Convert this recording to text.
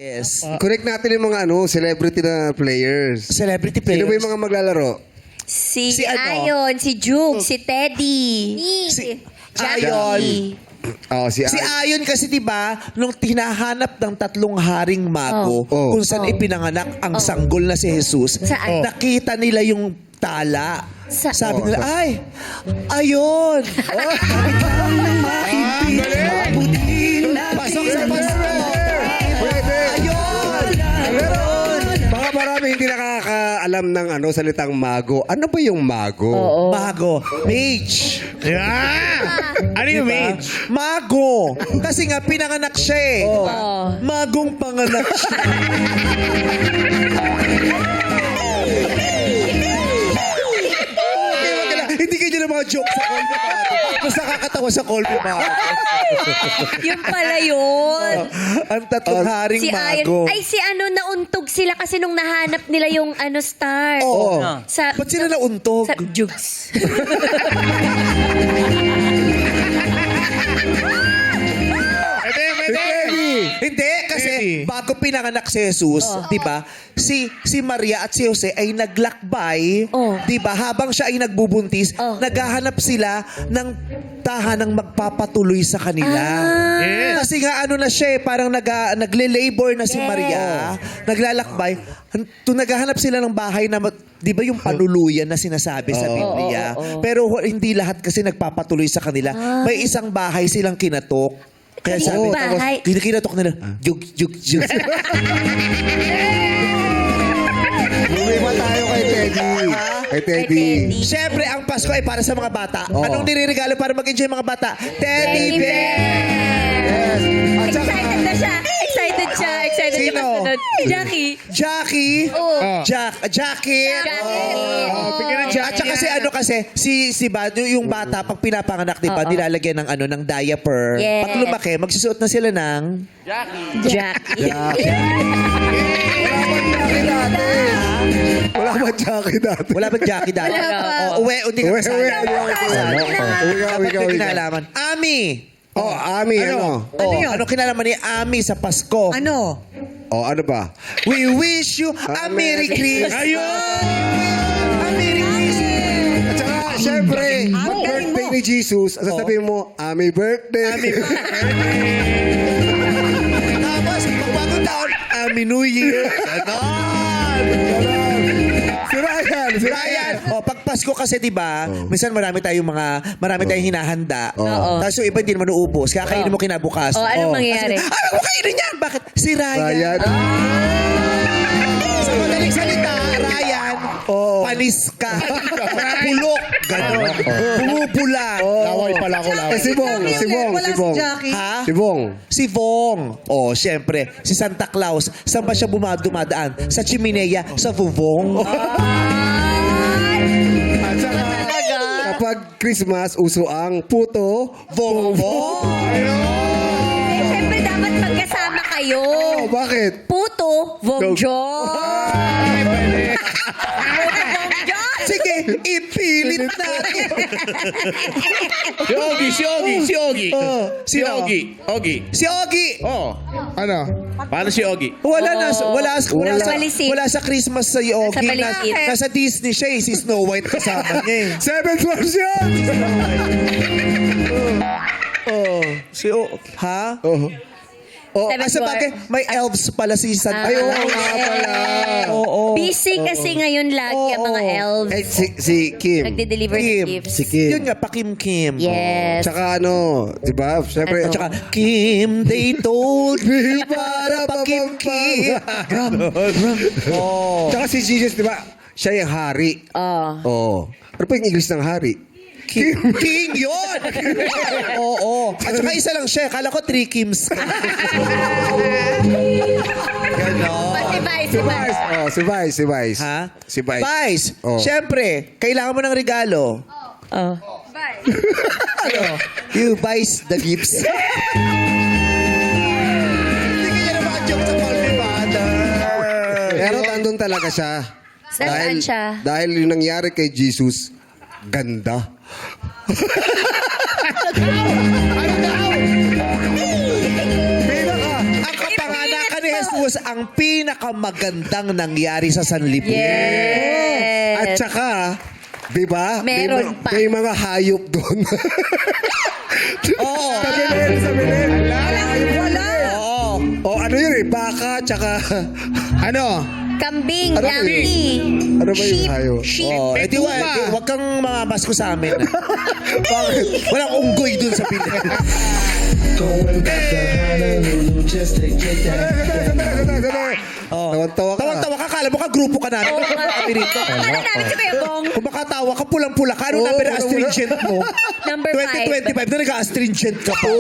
Yes. Connect natin yung mga celebrity na players. Celebrity Sino players. ba yung mga maglalaro? Si Si ano? Ayon, si Jug, si Teddy. Si Jackie. Ayon. Si Si Ayon kasi 'di ba, nung tinahanap ng tatlong haring mago Oh. kung saan ipinanganak ang sanggol na si Jesus, Saan? nakita nila yung tala. Sabi Oh, nila, ay, Ayon! Pasok sa pasok! Pwede. Ayon! Baka marami hindi nakakaalam ng salitang mago. Ano ba yung mago? Mago. Mage. Yeah! Ano yung mage? Mago. Kasi nga, pinanganak siya eh. Magong panganak siya. Hindi kayo na mga joke sa call me bago. Mas nakakatawa sa call me bago. Yun pala yun. Ang tatlong haring Si mago. Ayon. Ay, si nauntog sila kasi nung nahanap nila yung star. Oo. Sa, Ba't sila nauntog? sa Jugs. Hindi, kasi Pwede. bago pinanganak si Jesus, di ba, si Maria at si Jose ay naglakbay, Oh. di ba, habang siya ay nagbubuntis, naghahanap sila ng tahanang magpapatuloy sa kanila. Yes. Kasi nga na siya parang nagle-labor na si Yes. Maria, naglalakbay, naghahanap sila ng bahay na, di ba yung panuluyan na sinasabi sa Biblia? Pero hindi lahat kasi nagpapatuloy sa kanila. May isang bahay silang kinatok. Kaya sabi, Kaninong bahay? kinatok nila, jug. Lumima tayo kay Teddy. Kay Teddy. Siyempre, ang Pasko ay para sa mga bata. Oo. Anong niririgalo para mag-enjoy mga bata? Teddy Bear! Yes. At saka, Excited na siya. Excited siya. Excited siya Sino? masunod. Jackie. Jackie. Oh. Jackie. Jackie. At saka si Bado, yung bata, pag pinapanganak, di ba, nilalagyan ng diaper. Yes. Pag lumaki, magsusuot na sila ng... Jackie. wala ba Jackie dati? Wala ba Jackie dati? Wala pa. Oh, hindi ka Uwe, kasali. uwe, uwe. Dapat may kinalaman. Ami! Ami, ano? Ano kinalaman ni Ami sa Pasko? Ano? Ano ba? We wish you a Merry Christmas! Ayun! A Merry Christmas! At saka, syempre, pag birthday ni Jesus, sasabihin mo, Ami birthday. Tapos, pagbagong taon, Ami New Year! Ganon! Si Ryan. Ryan, pag Pasko kasi 'di ba, minsan marami tayong hinahanda. Tapos yung iba hindi naman uubos. Kakainin mo kinabukas. Anong mangyayari? Ano mo kainin niyan? Bakit? Si Ryan. Ryan. Sa madaling salita, Ryan, panis ka. Pulok. Ganon. Bumubula. Laway pala ako, laway. Si Bong. Wala si Jackie. Ha? Si Bong. Si Vong. Siyempre, si Santa Claus. Saan ba siya dumadaan? Sa Chimenea, sa Vuvong. At saka, kapag Christmas, uso ang puto, Vong. Siyempre dapat magkasama kayo. Bakit? Puto, Vongjo. Sige, ipilit natin. Si Ogie. Sino? Si Ogie. Oh. Ano? Paano si Ogie? Wala Balisin. wala sa Christmas sa Ogie. Sa balisin. Nasa Disney siya eh. Si Snow White kasama niya eh. Seventh version! Ha? Seventh Sa bagay, may elves pala si Santa. Ah, oo yes. nga pala. Oo. Busy kasi ngayon lagi ang mga elves. si Kim. Nagde-deliver ng gifts. Si Kim. Yun nga, pa-Kim. Yes. Tsaka di ba? Siyempre, Ano? At saka, Kim, they told me para pa-Kim. Tsaka si Jesus, di ba? Siya yung hari. Oh. Ano pa yung English ng hari? King yun! Oo. At saka isa lang siya. Kala ko 3 Kims. Ganon. Si Vice. Si Vice. Ha? Si Vice. Vice, Oh. syempre, kailangan mo ng regalo. Oh. You buys the gifts. Hindi ka niya na joke sa Call Me Father. Pero nandun talaga siya. Saan siya? Dahil yung nangyari kay Jesus, ganda. Ang kapanganakan ni Jesus Tapos, ang pinakamagandang nangyari sa sanlibutan. Yes. At saka, di ba? Meron pa. May mga hayop doon. Oo. Sa Belen, sa Belen. Wala. Oo. O ano yun eh, baka, tsaka, Ano? Kambing, Ano ba donkey. Ano ba yung sheep, hayop? sheep. Oh, May edi tupa. wag kang mamamas ko sa amin. Bakit? Walang unggoy dun sa Pilipinas. Oh. Tawan-tawa ka. Tawang-tawa ka, kala mo ka, grupo ka namin. Oo nga. Kami rito. Ano namin si Kuya Bong? Kung makatawa ka, pulang-pula ka, ano Oo, number ano astringent mo? Number 5. 2025 na nag-astringent ka pa.